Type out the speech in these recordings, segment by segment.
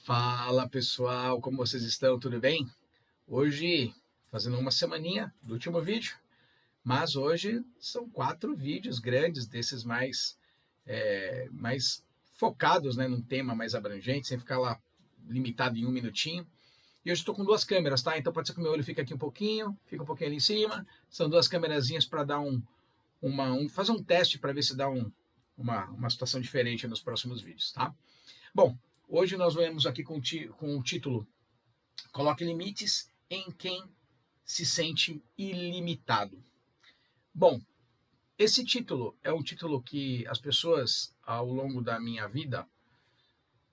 Fala pessoal, como vocês estão? Tudo bem? Hoje, fazendo uma semaninha do último vídeo, mas hoje são 4 vídeos grandes, desses mais focados, né, num tema mais abrangente, sem ficar lá limitado em 1 minutinho. E hoje estou com 2 câmeras, tá? Então pode ser que o meu olho fique aqui um pouquinho, fica um pouquinho ali em cima. São 2 câmerazinhas para dar fazer um teste para ver se dá uma situação diferente nos próximos vídeos, tá? Bom, hoje nós vamos aqui com o título Coloque limites em quem se sente ilimitado. Bom, esse título é um título que as pessoas, ao longo da minha vida,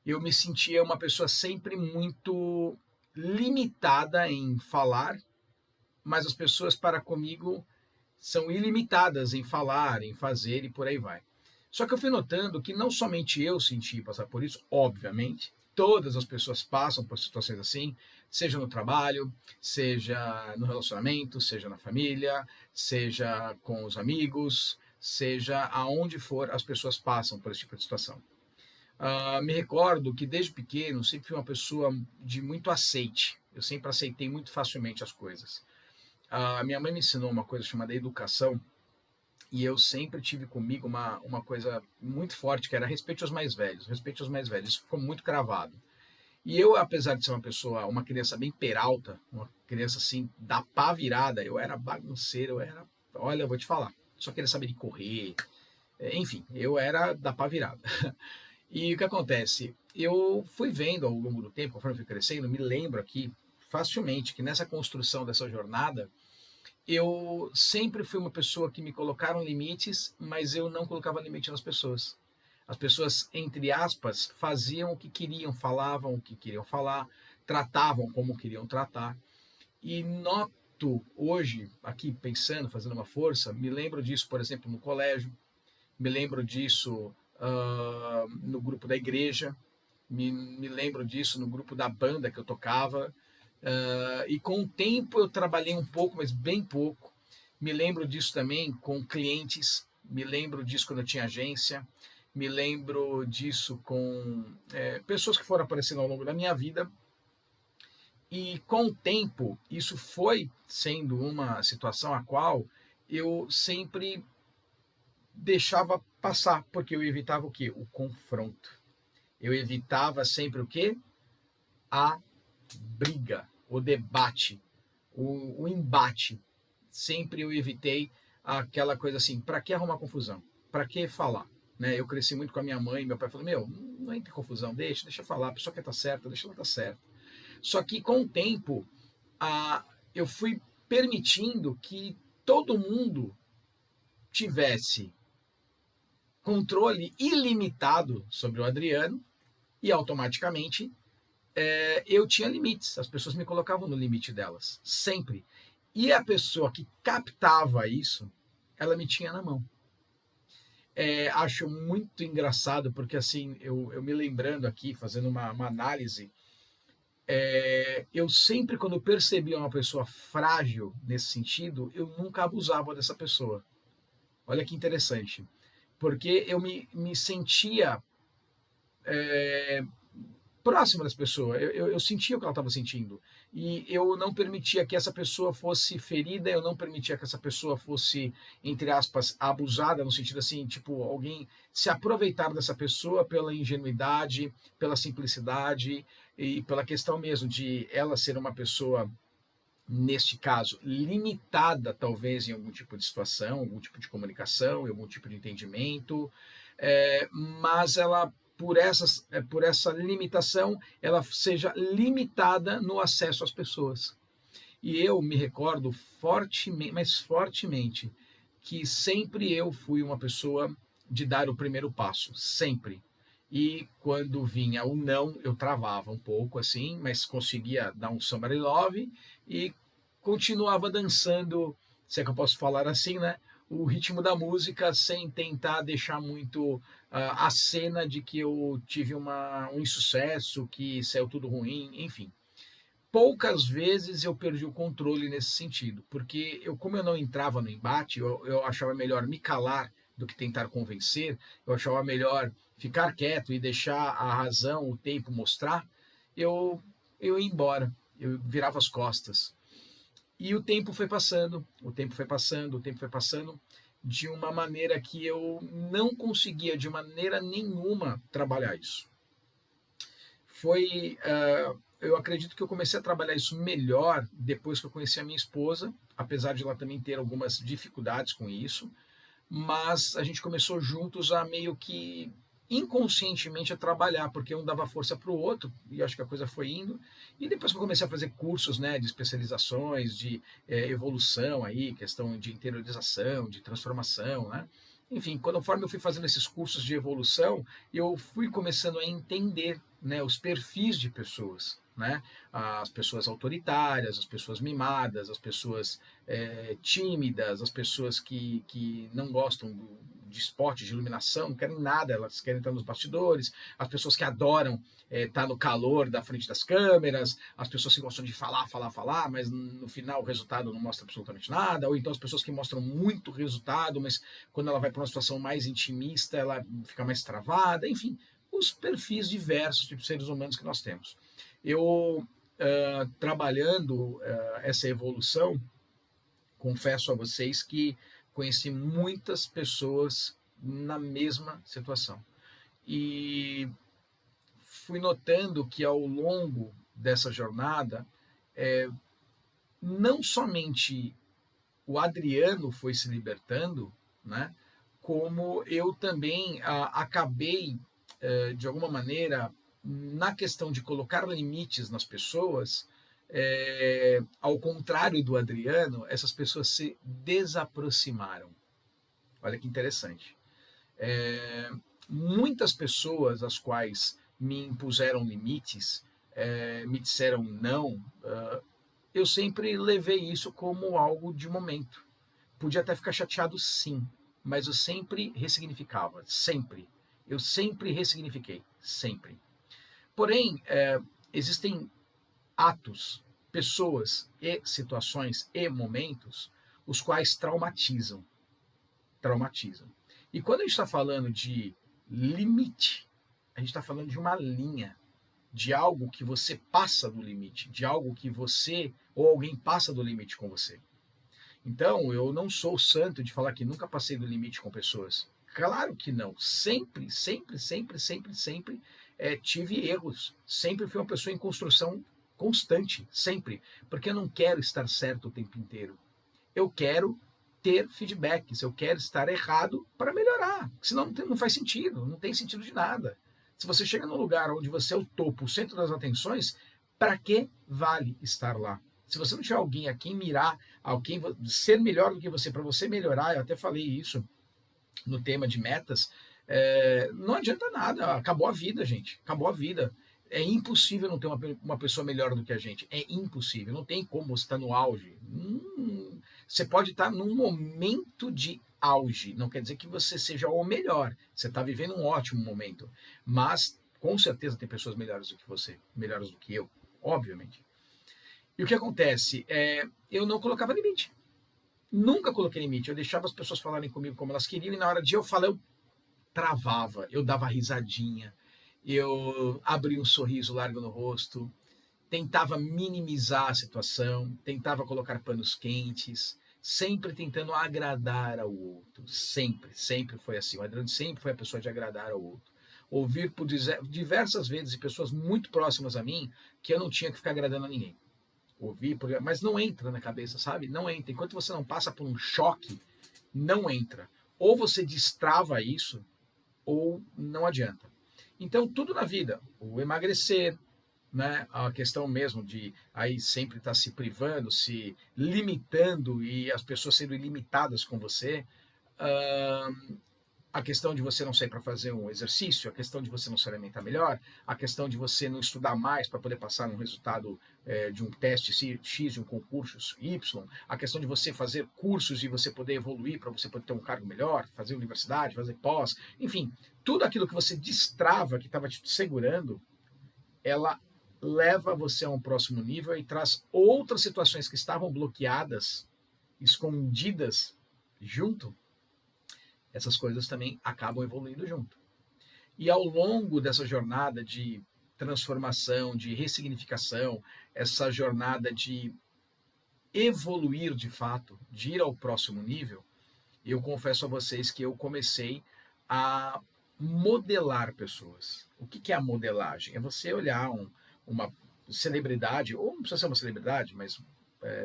eu me sentia uma pessoa sempre muito limitada em falar, mas as pessoas para comigo são ilimitadas em falar, em fazer e por aí vai. Só que eu fui notando que não somente eu senti passar por isso, obviamente, todas as pessoas passam por situações assim, seja no trabalho, seja no relacionamento, seja na família, seja com os amigos, seja aonde for, as pessoas passam por esse tipo de situação. Me recordo que desde pequeno sempre fui uma pessoa de muito aceite. Eu sempre aceitei muito facilmente as coisas. Minha mãe me ensinou uma coisa chamada educação, e eu sempre tive comigo uma coisa muito forte, que era respeite os mais velhos, respeite os mais velhos. Isso ficou muito cravado. E eu, apesar de ser uma criança bem peralta, uma criança assim, da pá virada, eu era bagunceiro, olha, eu vou te falar, só queria saber de correr, enfim, eu era da pá virada. E o que acontece? Eu fui vendo ao longo do tempo, conforme fui crescendo, me lembro aqui facilmente que nessa construção dessa jornada, eu sempre fui uma pessoa que me colocaram limites, mas eu não colocava limite nas pessoas. As pessoas, entre aspas, faziam o que queriam, falavam o que queriam falar, tratavam como queriam tratar. E noto hoje, aqui pensando, fazendo uma força, me lembro disso, por exemplo, no colégio, me lembro disso no grupo da igreja, me lembro disso no grupo da banda que eu tocava, e com o tempo eu trabalhei um pouco, mas bem pouco. Me lembro disso também com clientes, me lembro disso quando eu tinha agência, me lembro disso com pessoas que foram aparecendo ao longo da minha vida. E com o tempo, isso foi sendo uma situação a qual eu sempre deixava passar, porque eu evitava o quê? O confronto. Eu evitava sempre o quê? A briga, o debate, o embate. Sempre eu evitei aquela coisa assim, para que arrumar confusão? Para que falar? Né? Eu cresci muito com a minha mãe, meu pai falou, não entre em confusão, deixa eu falar, a pessoa que tá certa, deixa ela estar certa. Só que com o tempo, eu fui permitindo que todo mundo tivesse controle ilimitado sobre o Adriano e automaticamente eu tinha limites, as pessoas me colocavam no limite delas, sempre. E a pessoa que captava isso, ela me tinha na mão. Acho muito engraçado, porque assim, eu me lembrando aqui, fazendo uma análise, eu sempre, quando eu percebia uma pessoa frágil nesse sentido, eu nunca abusava dessa pessoa. Olha que interessante. Porque eu me sentia próxima das pessoas, eu sentia o que ela estava sentindo, e eu não permitia que essa pessoa fosse ferida, eu não permitia que essa pessoa fosse, entre aspas, abusada, no sentido assim, tipo, alguém se aproveitar dessa pessoa pela ingenuidade, pela simplicidade e pela questão mesmo de ela ser uma pessoa, neste caso, limitada talvez em algum tipo de situação, algum tipo de comunicação, algum tipo de entendimento, mas ela por essa limitação, ela seja limitada no acesso às pessoas. E eu me recordo fortemente, mas fortemente, que sempre eu fui uma pessoa de dar o primeiro passo, sempre. E quando vinha o não, eu travava um pouco assim, mas conseguia dar um somebody love e continuava dançando, se é que eu posso falar assim, né? O ritmo da música sem tentar deixar muito a cena de que eu tive um insucesso, que saiu tudo ruim, enfim. Poucas vezes eu perdi o controle nesse sentido, porque como eu não entrava no embate, eu achava melhor me calar do que tentar convencer, eu achava melhor ficar quieto e deixar a razão, o tempo mostrar, eu, eu ia embora, eu virava as costas. E o tempo foi passando, o tempo foi passando, o tempo foi passando, de uma maneira que eu não conseguia de maneira nenhuma trabalhar isso. Eu acredito que eu comecei a trabalhar isso melhor depois que eu conheci a minha esposa, apesar de ela também ter algumas dificuldades com isso, mas a gente começou juntos a meio que inconscientemente a trabalhar, porque um dava força para o outro, e acho que a coisa foi indo. E depois que eu comecei a fazer cursos, né, de especializações, de evolução aí, questão de interiorização, de transformação, né? Enfim, conforme eu fui fazendo esses cursos de evolução, eu fui começando a entender, né, os perfis de pessoas, né? As pessoas autoritárias, as pessoas mimadas, as pessoas tímidas, as pessoas que não gostam de spot, de iluminação, não querem nada, elas querem estar nos bastidores, as pessoas que adoram estar no calor da frente das câmeras, as pessoas que gostam de falar, falar, falar, mas no final o resultado não mostra absolutamente nada, ou então as pessoas que mostram muito resultado, mas quando ela vai para uma situação mais intimista, ela fica mais travada, enfim, os perfis diversos de seres humanos que nós temos. Eu, trabalhando essa evolução, confesso a vocês que conheci muitas pessoas na mesma situação. E fui notando que ao longo dessa jornada, não somente o Adriano foi se libertando, né, como eu também acabei, de alguma maneira, na questão de colocar limites nas pessoas, ao contrário do Adriano, essas pessoas se desaproximaram. Olha que interessante. Muitas pessoas às quais me impuseram limites, me disseram não, eu sempre levei isso como algo de momento. Podia até ficar chateado, sim, mas eu sempre ressignificava, sempre. Eu sempre ressignifiquei, sempre. Porém, existem atos, pessoas e situações e momentos os quais traumatizam. Traumatizam. E quando a gente está falando de limite, a gente está falando de uma linha, de algo que você passa do limite, de algo que você ou alguém passa do limite com você. Então, eu não sou santo de falar que nunca passei do limite com pessoas. Claro que não. Sempre, sempre, sempre, sempre, sempre tive erros. Sempre fui uma pessoa em construção constante, sempre. Porque eu não quero estar certo o tempo inteiro. Eu quero ter feedbacks, eu quero estar errado para melhorar. Senão não faz sentido, não tem sentido de nada. Se você chega num lugar onde você é o topo, o centro das atenções, para que vale estar lá? Se você não tiver alguém a quem mirar, alguém ser melhor do que você, para você melhorar, eu até falei isso no tema de metas, não adianta nada, acabou a vida, gente, acabou a vida. É impossível não ter uma pessoa melhor do que a gente, é impossível, não tem como você estar no auge. Você pode estar num momento de auge, não quer dizer que você seja o melhor, você está vivendo um ótimo momento, mas com certeza tem pessoas melhores do que você, melhores do que eu, obviamente. E o que acontece? Eu não colocava limite. Nunca coloquei limite. Eu deixava as pessoas falarem comigo como elas queriam, e na hora de eu falar, eu travava, eu dava risadinha, eu abria um sorriso largo no rosto, tentava minimizar a situação, tentava colocar panos quentes, sempre tentando agradar ao outro. Sempre, sempre foi assim. O Adriano sempre foi a pessoa de agradar ao outro. Ouvir por diversas vezes de pessoas muito próximas a mim que eu não tinha que ficar agradando a ninguém. Ouvir, mas não entra na cabeça, sabe? Não entra. Enquanto você não passa por um choque, não entra. Ou você destrava isso, ou não adianta. Então, tudo na vida, o emagrecer, né, a questão mesmo de aí sempre estar se privando, se limitando e as pessoas sendo ilimitadas com você, a questão de você não sair para fazer um exercício, a questão de você não se alimentar melhor, a questão de você não estudar mais para poder passar um resultado de um teste X, de um concurso Y, a questão de você fazer cursos e você poder evoluir para você poder ter um cargo melhor, fazer universidade, fazer pós, enfim, tudo aquilo que você destrava, que estava te segurando, ela leva você a um próximo nível e traz outras situações que estavam bloqueadas, escondidas junto, essas coisas também acabam evoluindo junto. E ao longo dessa jornada de transformação, de ressignificação, essa jornada de evoluir de fato, de ir ao próximo nível, eu confesso a vocês que eu comecei a modelar pessoas. O que é a modelagem? É você olhar uma celebridade, ou não precisa ser uma celebridade, mas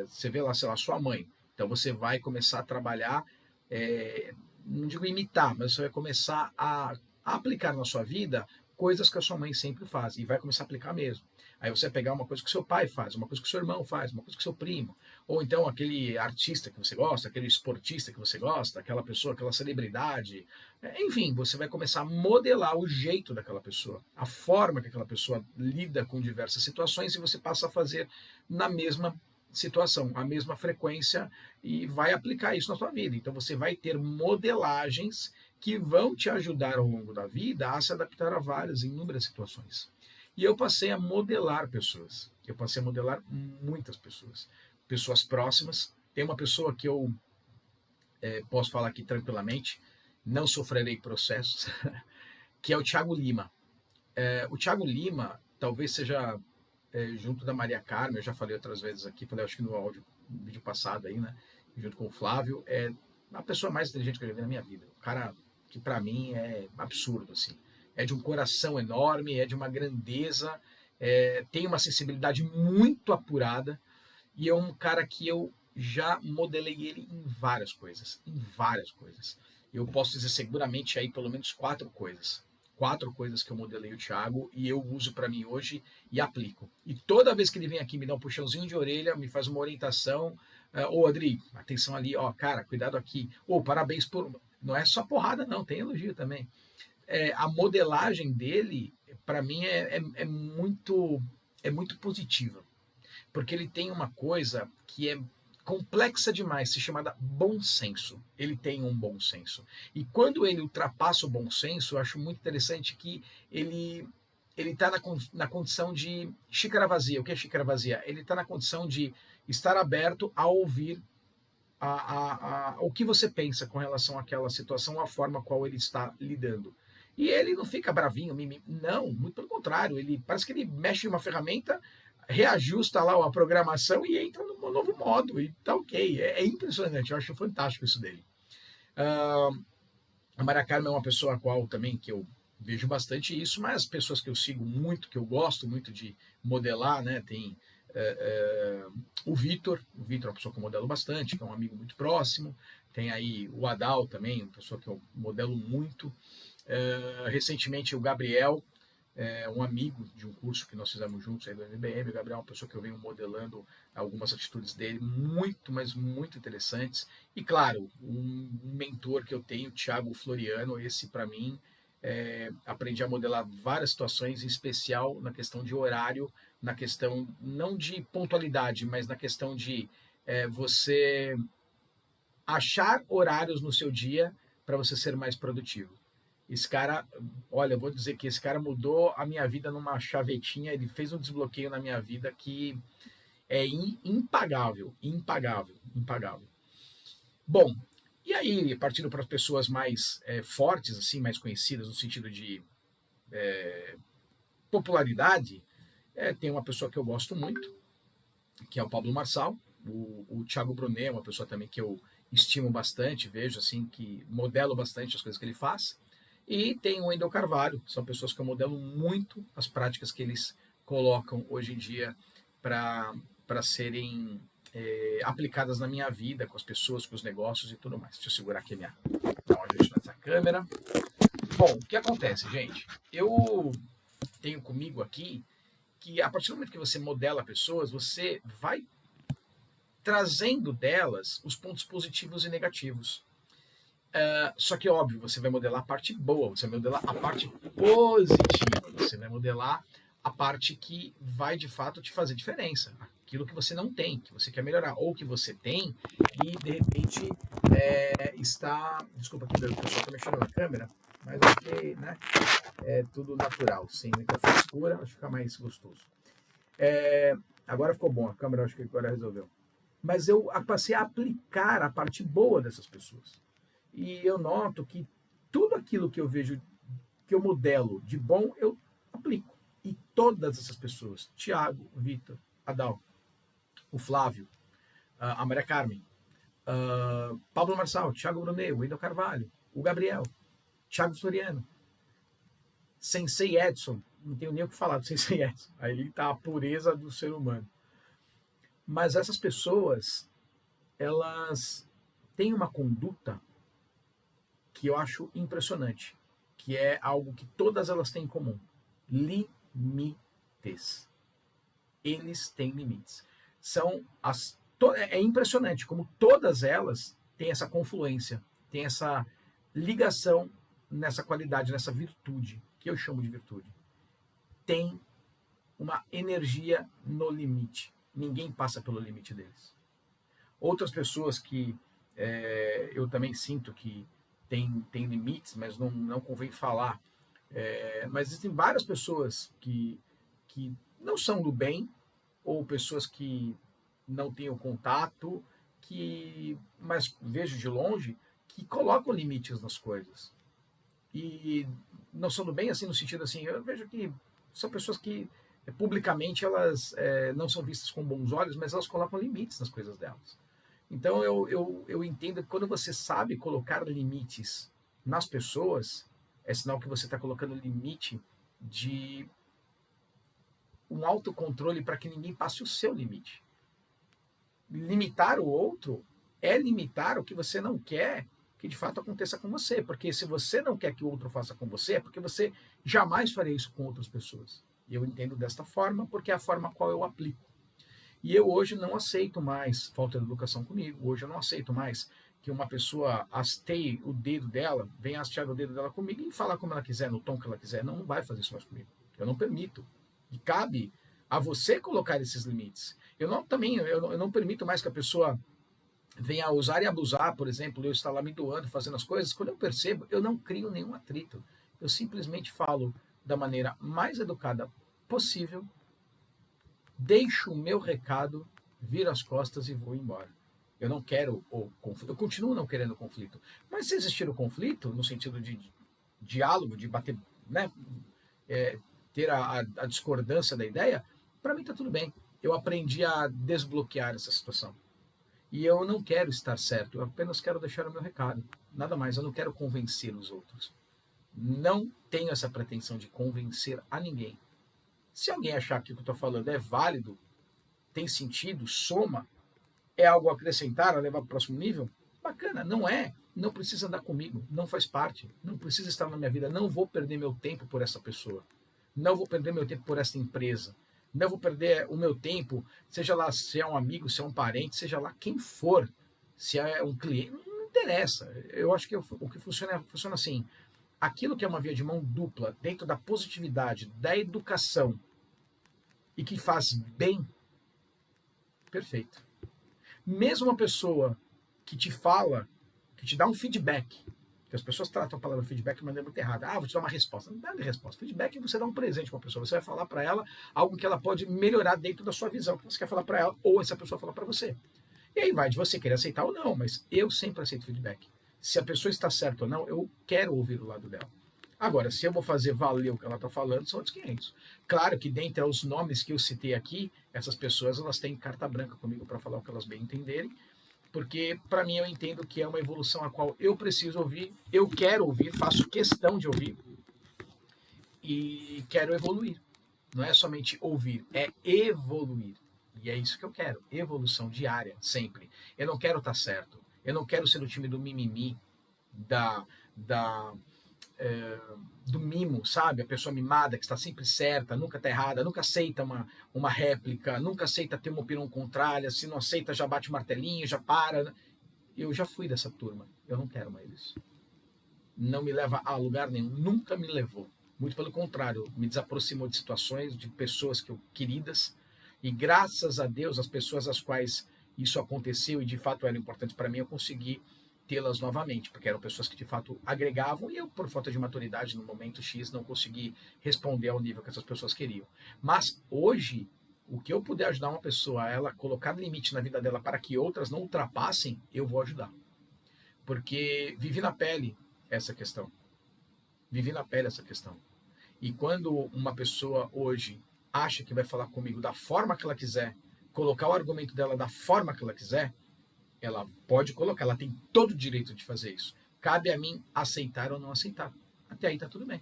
você vê lá, sei lá, sua mãe. Então você vai começar a trabalhar, não digo imitar, mas você vai começar a aplicar na sua vida coisas que a sua mãe sempre faz, e vai começar a aplicar mesmo. Aí você vai pegar uma coisa que seu pai faz, uma coisa que seu irmão faz, uma coisa que seu primo, ou então aquele artista que você gosta, aquele esportista que você gosta, aquela pessoa, aquela celebridade. Enfim, você vai começar a modelar o jeito daquela pessoa, a forma que aquela pessoa lida com diversas situações, e você passa a fazer na mesma situação, a mesma frequência, e vai aplicar isso na sua vida. Então você vai ter modelagens que vão te ajudar ao longo da vida a se adaptar a várias, inúmeras situações. E eu passei a modelar pessoas. Eu passei a modelar muitas pessoas. Pessoas próximas. Tem uma pessoa que eu posso falar aqui tranquilamente, não sofrerei processos, que é o Thiago Lima. O Thiago Lima talvez seja, junto da Maria Carmen, eu já falei outras vezes aqui, falei acho que no vídeo passado aí, né? Junto com o Flávio, é a pessoa mais inteligente que eu já vi na minha vida. O cara que para mim é absurdo, assim. É de um coração enorme, é de uma grandeza, tem uma sensibilidade muito apurada, e é um cara que eu já modelei ele em várias coisas, em várias coisas. Eu posso dizer seguramente aí pelo menos 4 coisas que eu modelei o Thiago e eu uso para mim hoje e aplico. E toda vez que ele vem aqui me dá um puxãozinho de orelha, me faz uma orientação, ô Adri, atenção ali, ó, cara, cuidado aqui, ô, parabéns por... Não é só porrada não, tem elogio também. A modelagem dele, para mim, é muito positiva, porque ele tem uma coisa que é complexa demais, se chama bom senso. Ele tem um bom senso. E quando ele ultrapassa o bom senso, eu acho muito interessante que ele está na condição de xícara vazia. O que é xícara vazia? Ele está na condição de estar aberto a ouvir o que você pensa com relação àquela situação, a forma qual ele está lidando. E ele não fica bravinho, não, muito pelo contrário, ele parece que ele mexe em uma ferramenta, reajusta lá a programação e entra num novo modo, e tá ok. É impressionante, eu acho fantástico isso dele. A Maria Carmen é uma pessoa a qual também que eu vejo bastante isso, mas pessoas que eu sigo muito, que eu gosto muito de modelar, né? Tem o Vitor é uma pessoa que eu modelo bastante, que é um amigo muito próximo. Tem aí o Adal também, uma pessoa que eu modelo muito. Recentemente o Gabriel, um amigo de um curso que nós fizemos juntos aí do MBM. O Gabriel é uma pessoa que eu venho modelando algumas atitudes dele muito, mas muito interessantes. E claro, um mentor que eu tenho, Thiago Floriano, esse para mim, aprendi a modelar várias situações, em especial na questão de horário, na questão não de pontualidade, mas na questão de você achar horários no seu dia para você ser mais produtivo. Esse cara, olha, eu vou dizer que esse cara mudou a minha vida numa chavetinha, ele fez um desbloqueio na minha vida que é impagável, impagável, impagável. Bom, e aí, partindo para as pessoas mais fortes, assim, mais conhecidas, no sentido de popularidade, tem uma pessoa que eu gosto muito, que é o Pablo Marçal. O Thiago Brunet é uma pessoa também que eu estimo bastante, vejo assim, que modelo bastante as coisas que ele faz. E tem o Wendel Carvalho, são pessoas que eu modelo muito as práticas que eles colocam hoje em dia para serem aplicadas na minha vida, com as pessoas, com os negócios e tudo mais. Deixa eu segurar aqui dar um ajuste nessa câmera. Bom, o que acontece, gente? Eu tenho comigo aqui que a partir do momento que você modela pessoas, você vai trazendo delas os pontos positivos e negativos. Só que, óbvio, você vai modelar a parte boa, você vai modelar a parte positiva, você vai modelar a parte que vai, de fato, te fazer diferença. Aquilo que você não tem, que você quer melhorar, ou que você tem e, de repente, está... Desculpa aqui, o pessoal está mexendo na câmera, mas ok, né? É tudo natural, sem muita frescura, acho que fica mais gostoso. Agora ficou bom, a câmera acho que agora resolveu. Mas eu passei a aplicar a parte boa dessas pessoas. E eu noto que tudo aquilo que eu vejo, que eu modelo de bom, eu aplico. E todas essas pessoas, Tiago, Vitor, Adal, o Flávio, a Maria Carmen, Pablo Marçal, Thiago Brunet, o Wendel Carvalho, o Gabriel, Thiago Floriano, Sensei Edson, não tenho nem o que falar do Sensei Edson, aí ele está a pureza do ser humano. Mas essas pessoas, elas têm uma conduta que eu acho impressionante, que é algo que todas elas têm em comum: limites. Eles têm limites. É impressionante como todas elas têm essa confluência, têm essa ligação nessa qualidade, nessa virtude, que eu chamo de virtude. Tem uma energia no limite. Ninguém passa pelo limite deles. Outras pessoas que eu também sinto que tem limites, mas não convém falar. Mas existem várias pessoas que não são do bem, ou pessoas que não têm o contato, mas vejo de longe, que colocam limites nas coisas. E não são do bem, assim, no sentido assim, eu vejo que são pessoas que publicamente elas não são vistas com bons olhos, mas elas colocam limites nas coisas delas. Então eu entendo que quando você sabe colocar limites nas pessoas, é sinal que você está colocando limite de um autocontrole para que ninguém passe o seu limite. Limitar o outro é limitar o que você não quer que de fato aconteça com você, porque se você não quer que o outro faça com você, é porque você jamais faria isso com outras pessoas. E eu entendo desta forma porque é a forma a qual eu aplico. E eu hoje não aceito mais falta de educação comigo. Hoje eu não aceito mais que uma pessoa hasteie o dedo dela, venha hastear o dedo dela comigo e falar como ela quiser, no tom que ela quiser. Não vai fazer isso mais comigo. Eu não permito. E cabe a você colocar esses limites. Eu não permito mais que a pessoa venha usar e abusar, por exemplo, eu estar lá me doando, fazendo as coisas. Quando eu percebo, eu não crio nenhum atrito. Eu simplesmente falo da maneira mais educada possível, deixo o meu recado, viro as costas e vou embora. Eu não quero o conflito, eu continuo não querendo conflito. Mas se existir o conflito, no sentido de diálogo, de bater, né, ter a discordância da ideia, para mim está tudo bem. Eu aprendi a desbloquear essa situação. E eu não quero estar certo, eu apenas quero deixar o meu recado. Nada mais, eu não quero convencer os outros. Não tenho essa pretensão de convencer a ninguém. Se alguém achar que o que eu estou falando é válido, tem sentido, soma, é algo a acrescentar, a levar para o próximo nível, bacana. Não é, não precisa andar comigo, não faz parte, não precisa estar na minha vida, não vou perder meu tempo por essa pessoa, não vou perder meu tempo por essa empresa, não vou perder o meu tempo, seja lá se é um amigo, se é um parente, seja lá quem for, se é um cliente, não interessa. Eu acho que o que funciona assim. Aquilo que é uma via de mão dupla, dentro da positividade, da educação, e que faz bem, perfeito. Mesmo uma pessoa que te fala, que te dá um feedback, que as pessoas tratam a palavra feedback de maneira muito errada. Vou te dar uma resposta. Não dá de resposta. Feedback é você dar um presente para uma pessoa. Você vai falar para ela algo que ela pode melhorar dentro da sua visão, que você quer falar para ela, ou essa pessoa falar para você. E aí vai de você querer aceitar ou não, mas eu sempre aceito feedback. Se a pessoa está certa ou não, eu quero ouvir o lado dela. Agora, se eu vou fazer valer o que ela está falando, são outros 500. Claro que dentre os nomes que eu citei aqui, essas pessoas elas têm carta branca comigo para falar o que elas bem entenderem, porque para mim eu entendo que é uma evolução a qual eu preciso ouvir, eu quero ouvir, faço questão de ouvir e quero evoluir. Não é somente ouvir, é evoluir. E é isso que eu quero, evolução diária, sempre. Eu não quero estar certo, eu não quero ser o time do mimimi, do mimo, sabe? A pessoa mimada que está sempre certa, nunca está errada, nunca aceita uma réplica, nunca aceita ter uma opinião contrária, se não aceita já bate o martelinho, já para. Eu já fui dessa turma, eu não quero mais isso. Não me leva a lugar nenhum, nunca me levou. Muito pelo contrário, me desaproximou de situações, de pessoas queridas, e graças a Deus, as pessoas às quais isso aconteceu e de fato eram importantes para mim, eu consegui tê-las novamente, porque eram pessoas que de fato agregavam e eu, por falta de maturidade no momento X, não consegui responder ao nível que essas pessoas queriam. Mas hoje, o que eu puder ajudar uma pessoa a ela colocar limite na vida dela para que outras não ultrapassem, eu vou ajudar. Porque vivi na pele essa questão. Vivi na pele essa questão. E quando uma pessoa hoje acha que vai falar comigo da forma que ela quiser, colocar o argumento dela da forma que ela quiser, ela pode colocar, ela tem todo o direito de fazer isso. Cabe a mim aceitar ou não aceitar. Até aí tá tudo bem.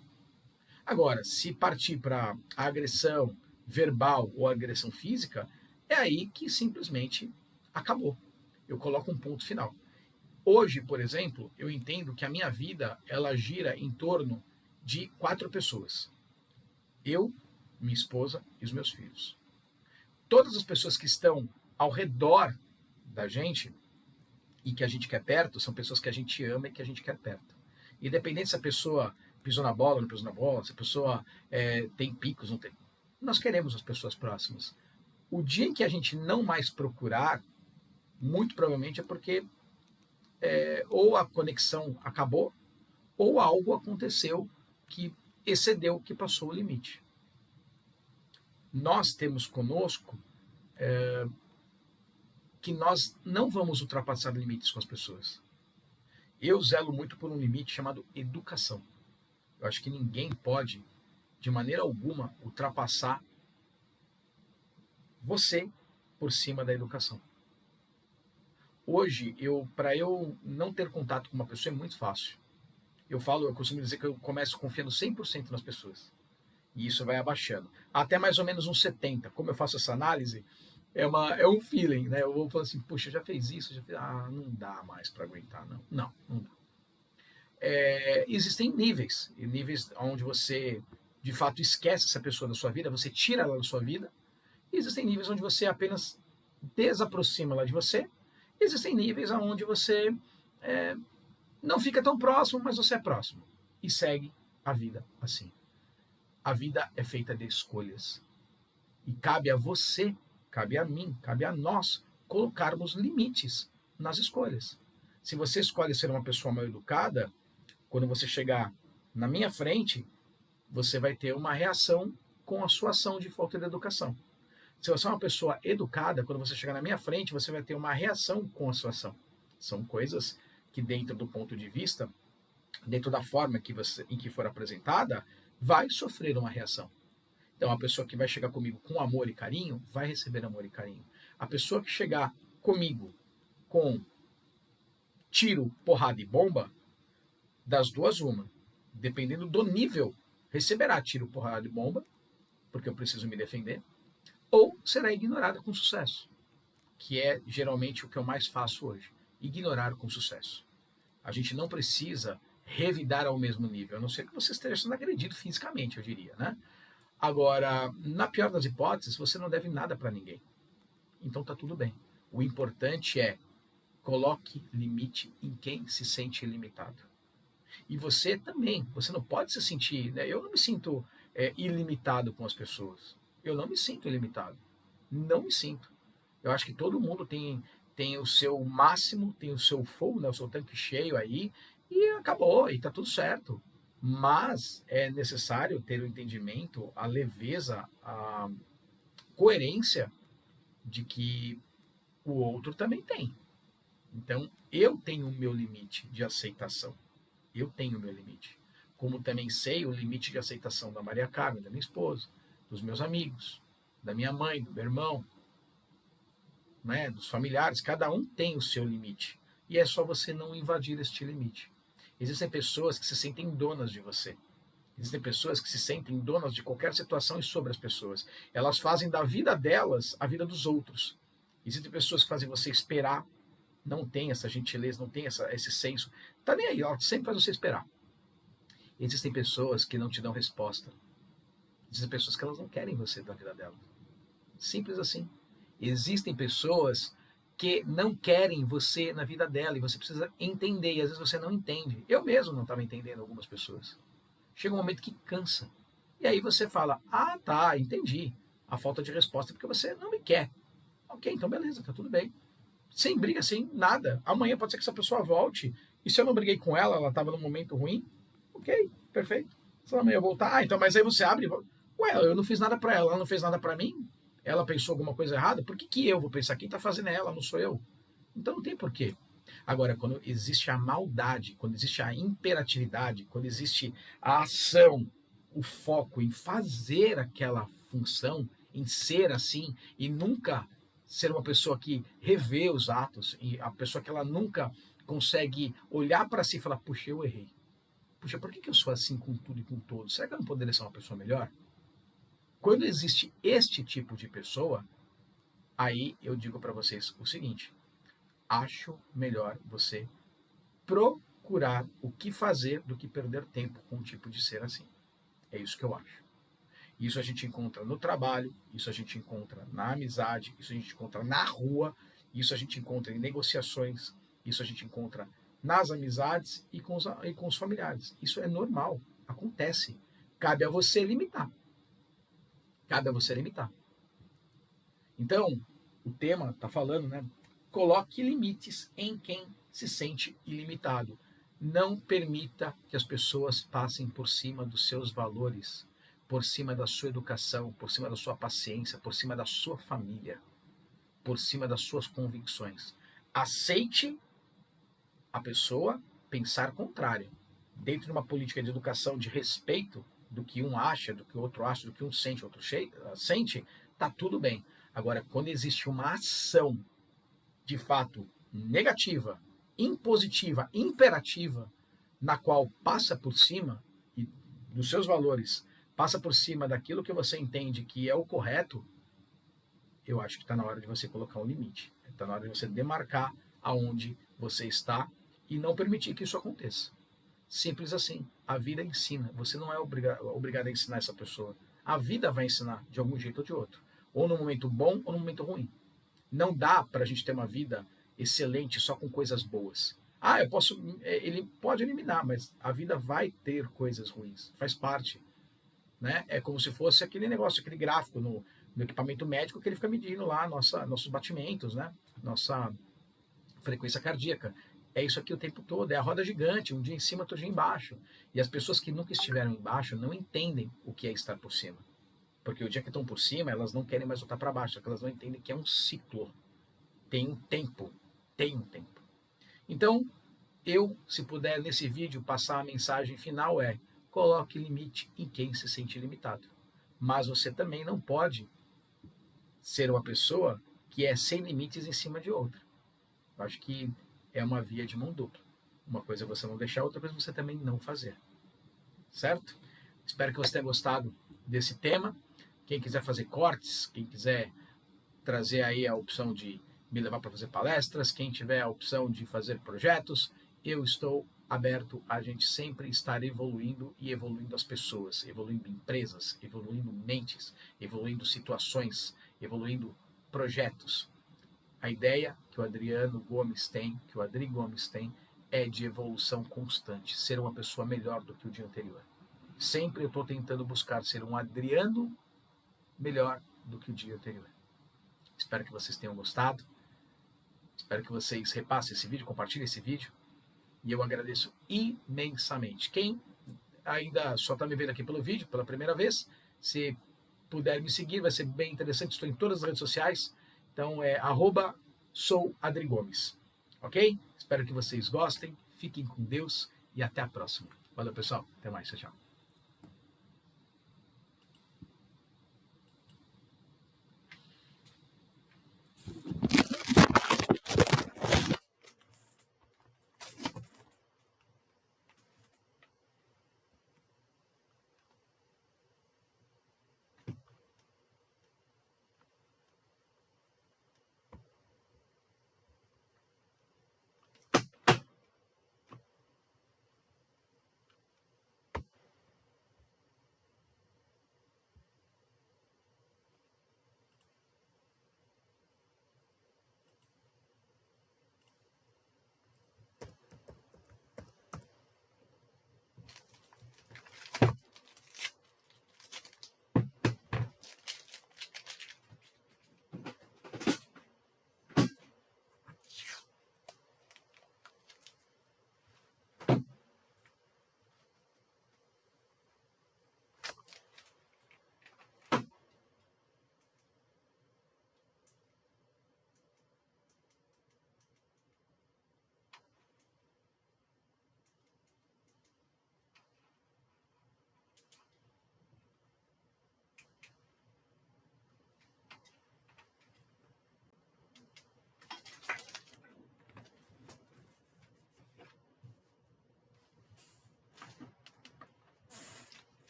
Agora, se partir para agressão verbal ou agressão física, é aí que simplesmente acabou. Eu coloco um ponto final. Hoje, por exemplo, eu entendo que a minha vida ela gira em torno de 4 pessoas. Eu, minha esposa e os meus filhos. Todas as pessoas que estão ao redor da gente e que a gente quer perto são pessoas que a gente ama e que a gente quer perto. Independente se a pessoa pisou na bola, não pisou na bola, se a pessoa tem picos, não tem. Nós queremos as pessoas próximas. O dia em que a gente não mais procurar, muito provavelmente é porque ou a conexão acabou, ou algo aconteceu que excedeu, que passou o limite. Nós temos conosco que nós não vamos ultrapassar limites com as pessoas. Eu zelo muito por um limite chamado educação. Eu acho que ninguém pode, de maneira alguma, ultrapassar você por cima da educação. Hoje, para eu não ter contato com uma pessoa é muito fácil. Eu costumo dizer que eu começo confiando 100% nas pessoas. E isso vai abaixando. Até mais ou menos uns 70%. Como eu faço essa análise, é um feeling, né? Eu vou falar assim, puxa, já fez isso, não dá mais para aguentar, não. Não dá. Existem níveis onde você, de fato, esquece essa pessoa da sua vida, você tira ela da sua vida. E existem níveis onde você apenas desaproxima ela de você. E existem níveis onde você não fica tão próximo, mas você é próximo. E segue a vida assim. A vida é feita de escolhas. E cabe a você, cabe a mim, cabe a nós colocarmos limites nas escolhas. Se você escolhe ser uma pessoa mal educada, quando você chegar na minha frente, você vai ter uma reação com a sua ação de falta de educação. Se você é uma pessoa educada, quando você chegar na minha frente, você vai ter uma reação com a sua ação. São coisas que, dentro do ponto de vista, dentro da forma em que for apresentada, vai sofrer uma reação. Então, a pessoa que vai chegar comigo com amor e carinho, vai receber amor e carinho. A pessoa que chegar comigo com tiro, porrada e bomba, das duas uma. Dependendo do nível, receberá tiro, porrada e bomba, porque eu preciso me defender, ou será ignorada com sucesso, que é geralmente o que eu mais faço hoje. Ignorar com sucesso. A gente não precisa revidar ao mesmo nível, a não ser que você esteja sendo agredido fisicamente, eu diria, né? Agora, na pior das hipóteses, você não deve nada para ninguém. Então tá tudo bem. O importante é coloque limite em quem se sente limitado. E você também, você não pode se sentir, né? Eu não me sinto ilimitado com as pessoas. Eu não me sinto ilimitado. Não me sinto. Eu acho que todo mundo tem o seu máximo, tem o seu full, né, o seu tanque cheio aí, e acabou, e tá tudo certo. Mas é necessário ter o entendimento, a leveza, a coerência de que o outro também tem. Então, eu tenho o meu limite de aceitação. Eu tenho o meu limite. Como também sei o limite de aceitação da Maria Carmen, da minha esposa, dos meus amigos, da minha mãe, do meu irmão, né, dos familiares. Cada um tem o seu limite. E é só você não invadir este limite. Existem pessoas que se sentem donas de você. Existem pessoas que se sentem donas de qualquer situação e sobre as pessoas. Elas fazem da vida delas a vida dos outros. Existem pessoas que fazem você esperar, não tem essa gentileza, não tem esse senso. Tá nem aí, ela sempre faz você esperar. Existem pessoas que não te dão resposta. Existem pessoas que elas não querem você da vida delas. Simples assim. Existem pessoas que não querem você na vida dela e você precisa entender, e às vezes você não entende. Eu mesmo não estava entendendo algumas pessoas. Chega um momento que cansa. E aí você fala, ah, tá, entendi. A falta de resposta é porque você não me quer. Ok, então beleza, tá tudo bem. Sem briga, sem nada. Amanhã pode ser que essa pessoa volte, e se eu não briguei com ela, ela estava num momento ruim, ok, perfeito. Se ela amanhã voltar, então, mas aí você abre e ué, eu não fiz nada para ela, ela não fez nada para mim, ela pensou alguma coisa errada, por que eu vou pensar? Quem está fazendo é ela, não sou eu. Então não tem porquê. Agora, quando existe a maldade, quando existe a imperatividade, quando existe a ação, o foco em fazer aquela função, em ser assim, e nunca ser uma pessoa que revê os atos, e a pessoa que ela nunca consegue olhar para si e falar, puxa, eu errei. Puxa, por que eu sou assim com tudo e com todos? Será que eu não poderia ser uma pessoa melhor? Quando existe este tipo de pessoa, aí eu digo para vocês o seguinte, acho melhor você procurar o que fazer do que perder tempo com um tipo de ser assim. É isso que eu acho. Isso a gente encontra no trabalho, isso a gente encontra na amizade, isso a gente encontra na rua, isso a gente encontra em negociações, isso a gente encontra nas amizades e com os familiares. Isso é normal, acontece. Cabe a você limitar. Cabe a você limitar. Então, o tema está falando, né? Coloque limites em quem se sente ilimitado. Não permita que as pessoas passem por cima dos seus valores, por cima da sua educação, por cima da sua paciência, por cima da sua família, por cima das suas convicções. Aceite a pessoa pensar contrário. Dentro de uma política de educação de respeito do que um acha, do que o outro acha, do que um sente, o outro sente, tá tudo bem. Agora, quando existe uma ação de fato negativa, impositiva, imperativa, na qual passa por cima dos seus valores, passa por cima daquilo que você entende que é o correto, eu acho que está na hora de você colocar um limite. Está na hora de você demarcar aonde você está e não permitir que isso aconteça. Simples assim. A vida ensina. Você não é obrigado a ensinar essa pessoa. A vida vai ensinar de algum jeito ou de outro. Ou no momento bom ou no momento ruim. Não dá para a gente ter uma vida excelente só com coisas boas. Ah, eu posso. Ele pode eliminar, mas a vida vai ter coisas ruins. Faz parte. Né? É como se fosse aquele negócio, aquele gráfico no equipamento médico que ele fica medindo lá nossos batimentos, né? Nossa frequência cardíaca. É isso aqui o tempo todo, é a roda gigante, um dia em cima, outro dia embaixo. E as pessoas que nunca estiveram embaixo não entendem o que é estar por cima. Porque o dia que estão por cima, elas não querem mais voltar para baixo, elas não entendem que é um ciclo. Tem um tempo. Tem um tempo. Então, se puder, nesse vídeo, passar a mensagem final coloque limite em quem se sente limitado. Mas você também não pode ser uma pessoa que é sem limites em cima de outra. Eu acho que é uma via de mão dupla. Uma coisa é você não deixar, outra coisa é você também não fazer. Certo? Espero que você tenha gostado desse tema. Quem quiser fazer cortes, quem quiser trazer aí a opção de me levar para fazer palestras, quem tiver a opção de fazer projetos, eu estou aberto a gente sempre estar evoluindo e evoluindo as pessoas, evoluindo empresas, evoluindo mentes, evoluindo situações, evoluindo projetos. A ideia que o Adriano Gomes tem, que o Adri Gomes tem, é de evolução constante, ser uma pessoa melhor do que o dia anterior. Sempre eu estou tentando buscar ser um Adriano melhor do que o dia anterior. Espero que vocês tenham gostado. Espero que vocês repassem esse vídeo, compartilhem esse vídeo. E eu agradeço imensamente. Quem ainda só está me vendo aqui pelo vídeo, pela primeira vez, se puder me seguir, vai ser bem interessante. Estou em todas as redes sociais. Então é @souadrigomes. Ok? Espero que vocês gostem. Fiquem com Deus e até a próxima. Valeu, pessoal. Até mais. Tchau, tchau.